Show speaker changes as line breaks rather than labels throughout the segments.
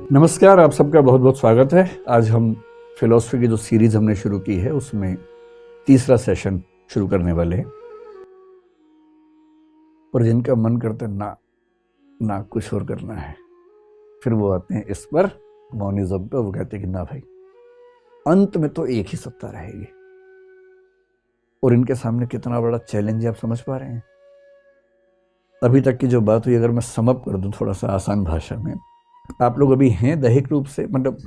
नमस्कार, आप सबका बहुत बहुत स्वागत है। आज हम फिलॉसफी की जो सीरीज हमने शुरू की है उसमें तीसरा सेशन शुरू करने वाले हैं। और जिनका मन करता है ना कुछ और करना है, फिर वो आते हैं इस पर मॉनिज्म पे। वो कहते हैं कि ना भाई, अंत में तो एक ही सत्ता रहेगी। और इनके सामने कितना बड़ा चैलेंज है, आप समझ पा रहे हैं। अभी तक की जो बात हुई अगर मैं समअप कर दूं थोड़ा सा आसान भाषा में, आप लोग अभी हैं दैहिक रूप से, मतलब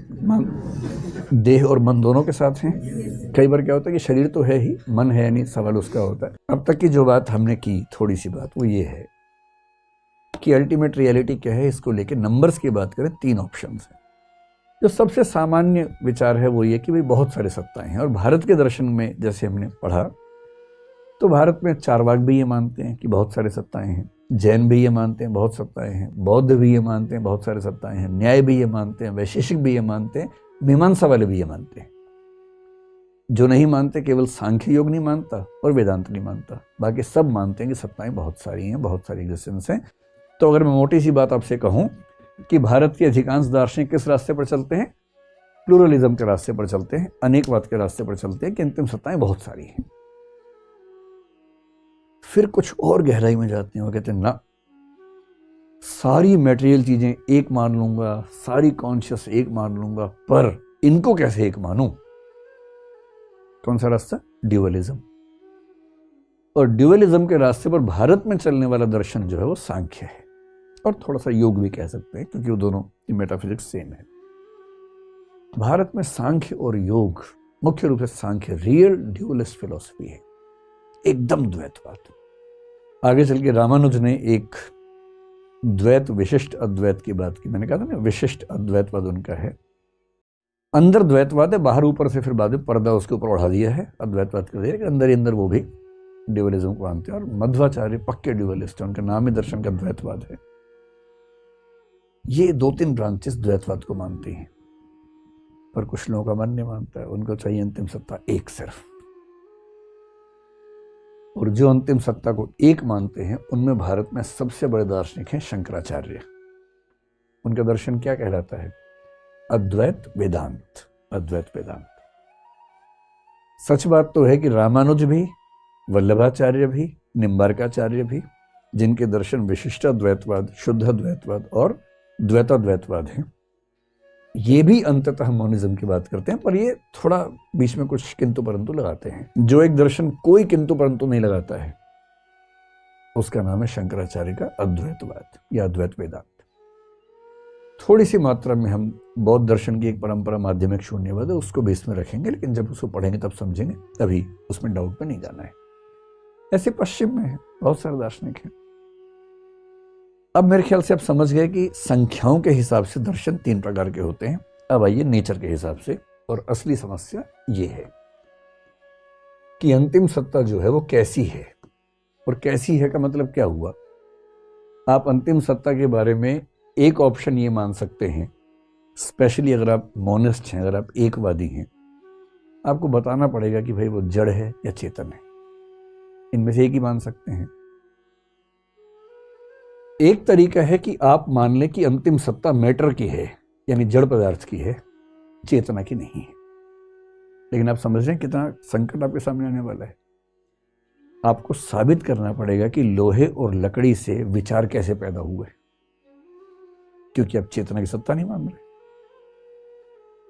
देह और मन दोनों के साथ हैं। कई बार क्या होता है कि शरीर तो है ही, मन है नहीं, सवाल उसका होता है। अब तक की जो बात हमने की, थोड़ी सी बात, वो ये है कि अल्टीमेट रियलिटी क्या है। इसको लेके नंबर्स की बात करें, 3 ऑप्शंस हैं। जो सबसे सामान्य विचार है वो ये कि भाई बहुत सारे सत्ताएं हैं। और भारत के दर्शन में जैसे हमने पढ़ा, तो भारत में चारवाक भी ये मानते हैं कि बहुत सारे सत्ताएं हैं, जैन भी ये मानते हैं बहुत सत्ताएं हैं, बौद्ध भी ये मानते हैं बहुत सारे सत्ताएं हैं, न्याय भी ये मानते हैं, वैशेषिक भी ये मानते हैं, मीमांसा वाले भी ये मानते हैं। जो नहीं मानते केवल सांख्य योग नहीं मानता और वेदांत नहीं मानता, बाकी सब मानते हैं कि सत्ताएं बहुत सारी हैं, बहुत सारी एग्जिस्टेंस हैं। तो अगर मैं मोटी सी बात आपसे कहूं कि भारत के अधिकांश दार्शनिक किस रास्ते पर चलते हैं? प्लूरलिज्म के रास्ते पर चलते हैं, अनेकवाद के रास्ते पर चलते हैं कि अंतिम सत्ताएं बहुत सारी हैं। फिर कुछ और गहराई में जाते हैं, वो कहते हैं ना, सारी मटेरियल चीजें एक मान लूंगा, सारी कॉन्शियस एक मान लूंगा, पर इनको कैसे एक मानूं? कौन सा रास्ता? ड्यूअलिज्म। और ड्यूअलिज्म के रास्ते पर भारत में चलने वाला दर्शन जो है वो सांख्य है, और थोड़ा सा योग भी कह सकते हैं, क्योंकि वो दोनों की मेटाफिजिक्स सेम है। भारत में सांख्य और योग, मुख्य रूप से सांख्य रियल ड्यूअलिस्ट फिलॉसफी है, एकदम द्वैतवाद। आगे चल के रामानुज ने एक द्वैत विशिष्ट अद्वैत की बात की। मैंने कहा था ना, विशिष्ट अद्वैतवाद उनका है। अंदर द्वैतवाद है, बाहर ऊपर से फिर बाद में पर्दा उसके ऊपर उड़ा दिया है, अद्वैतवाद कर दिया, अंदर ही अंदर वो भी ड्यूअलिज्म को मानते हैं। और मध्वाचार्य पक्के ड्यूअलिस्ट हैं, उनका नाम ही दर्शन का द्वैतवाद है। ये 2-3 ब्रांचेस द्वैतवाद को मानते हैं, पर कुछ लोगों का मन नहीं मानता है। उनको चाहिए अंतिम सत्ता एक सिर्फ। और जो अंतिम सत्ता को एक मानते हैं उनमें भारत में सबसे बड़े दार्शनिक हैं शंकराचार्य। उनका दर्शन क्या कहलाता है? अद्वैत वेदांत। अद्वैत वेदांत। सच बात तो है कि रामानुज भी, वल्लभाचार्य भी, निम्बार्काचार्य भी, जिनके दर्शन विशिष्ट अद्वैतवाद, शुद्ध अद्वैतवाद और द्वैताद्वैतवाद हैं, ये भी अंततः मॉनिज्म की बात करते हैं, पर ये थोड़ा बीच में कुछ किंतु परंतु लगाते हैं। जो एक दर्शन कोई किंतु परंतु नहीं लगाता है, उसका नाम है शंकराचार्य का अद्वैतवाद या अद्वैत वेदांत। थोड़ी सी मात्रा में हम बौद्ध दर्शन की एक परंपरा माध्यमिक शून्यवाद है, उसको भी इसमें रखेंगे, लेकिन जब उसको पढ़ेंगे तब समझेंगे, अभी उसमें डाउट पे नहीं जाना है। ऐसे पश्चिम में है, बहुत सारे दार्शनिक हैं। अब मेरे ख्याल से आप समझ गए कि संख्याओं के हिसाब से दर्शन 3 प्रकार के होते हैं। अब आइए नेचर के हिसाब से, और असली समस्या ये है कि अंतिम सत्ता जो है वो कैसी है। और कैसी है का मतलब क्या हुआ? आप अंतिम सत्ता के बारे में एक ऑप्शन ये मान सकते हैं, स्पेशली अगर आप मोनिस्ट हैं, अगर आप एकवादी हैं, आपको बताना पड़ेगा कि भाई वो जड़ है या चेतन है। इनमें से एक ही मान सकते हैं। एक तरीका है कि आप मान लें कि अंतिम सत्ता मैटर की है, यानी जड़ पदार्थ की है, चेतना की नहीं है। लेकिन आप समझ रहे हैं कितना संकट आपके सामने आने वाला है। आपको साबित करना पड़ेगा कि लोहे और लकड़ी से विचार कैसे पैदा हुए, क्योंकि आप चेतना की सत्ता नहीं मान रहे।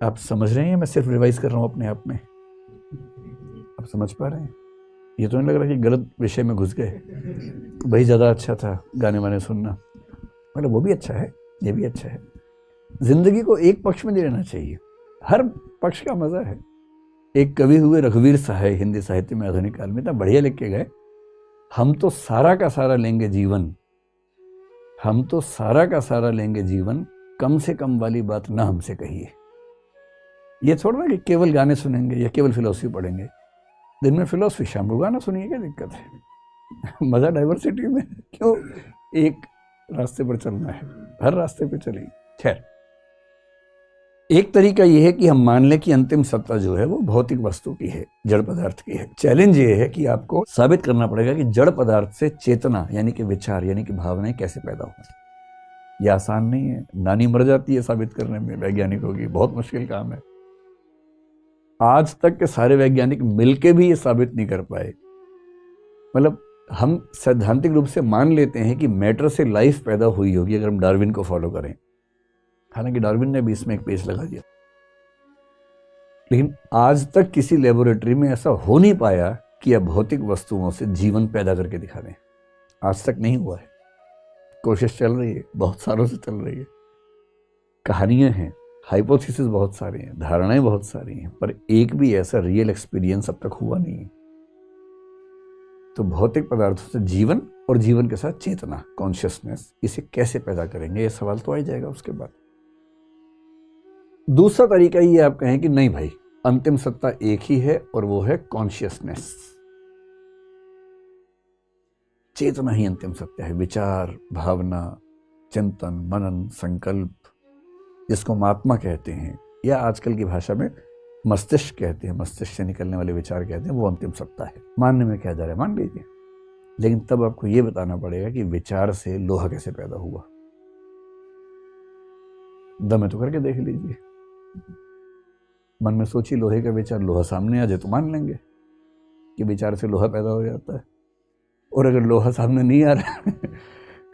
आप समझ रहे हैं? मैं सिर्फ रिवाइज कर रहा हूं अपने आप में। आप समझ पा रहे हैं? ये तो नहीं लग रहा कि गलत विषय में घुस गए, वही ज़्यादा अच्छा था गाने वाने सुनना। मतलब वो भी अच्छा है, ये भी अच्छा है। जिंदगी को एक पक्ष में नहीं रहना चाहिए, हर पक्ष का मज़ा है। एक कवि हुए रघुवीर सहाय, हिंदी साहित्य में आधुनिक काल में, इतना बढ़िया लिख के गए, हम तो सारा का सारा लेंगे जीवन, हम तो सारा का सारा लेंगे जीवन, कम से कम वाली बात ना हमसे कहिए। ये थोड़ा ना कि केवल गाने सुनेंगे या केवल फिलॉसफी पढ़ेंगे। दिन में फिलॉसफी, शाम को गाना सुनिए, क्या दिक्कत है? मजा डाइवर्सिटी में। क्यों एक रास्ते पर चलना है? हर रास्ते पे चलिए। खैर, एक तरीका यह है कि हम मान लें कि अंतिम सत्ता जो है वो भौतिक वस्तु की है, जड़ पदार्थ की है। चैलेंज ये है कि आपको साबित करना पड़ेगा कि जड़ पदार्थ से चेतना यानी कि विचार यानी कि भावनाएं कैसे पैदा हुई। ये आसान नहीं है, नानी मर जाती है साबित करने में वैज्ञानिकों की, बहुत मुश्किल काम है। आज तक के सारे वैज्ञानिक मिलके भी ये साबित नहीं कर पाए। मतलब हम सैद्धांतिक रूप से मान लेते हैं कि मैटर से लाइफ पैदा हुई होगी अगर हम डार्विन को फॉलो करें, हालांकि डार्विन ने भी इसमें एक पेच लगा दिया, लेकिन आज तक किसी लेबोरेटरी में ऐसा हो नहीं पाया कि भौतिक वस्तुओं से जीवन पैदा करके दिखा दें। आज तक नहीं हुआ है, कोशिश चल रही है, बहुत सालों से चल रही है, कहानियां हैं, हाइपोथेसिस बहुत सारे हैं, धारणाएं बहुत सारी हैं, पर एक भी ऐसा रियल एक्सपीरियंस अब तक हुआ नहीं है। तो भौतिक पदार्थों से जीवन और जीवन के साथ चेतना, कॉन्शियसनेस, इसे कैसे पैदा करेंगे, ये सवाल तो आ ही जाएगा उसके बाद। दूसरा तरीका ये आप कहें कि नहीं भाई, अंतिम सत्ता एक ही है और वो है कॉन्शियसनेस, चेतना ही अंतिम सत्य है। विचार, भावना, चिंतन, मनन, संकल्प, जिसको महात्मा कहते हैं या आजकल की भाषा में मस्तिष्क कहते हैं, मस्तिष्क से निकलने वाले विचार कहते हैं, वो अंतिम सत्ता है। मानने में क्या जा रहा है, मान लीजिए, लेकिन तब आपको ये बताना पड़ेगा कि विचार से लोहा कैसे पैदा हुआ। दमे तो करके देख लीजिए, मन में सोची लोहे का विचार, लोहा सामने आ जाए तो मान लेंगे कि विचार से लोहा पैदा हो जाता है। और अगर लोहा सामने नहीं आ रहा है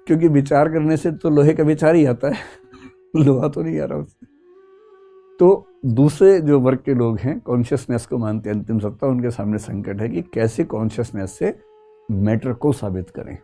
क्योंकि विचार करने से तो लोहे का विचार ही आता है, लोहा तो नहीं आ रहा उससे। तो दूसरे जो वर्ग के लोग हैं, कॉन्शियसनेस को मानते हैं अंतिम सत्ता, उनके सामने संकट है कि कैसे कॉन्शियसनेस से मैटर को साबित करें।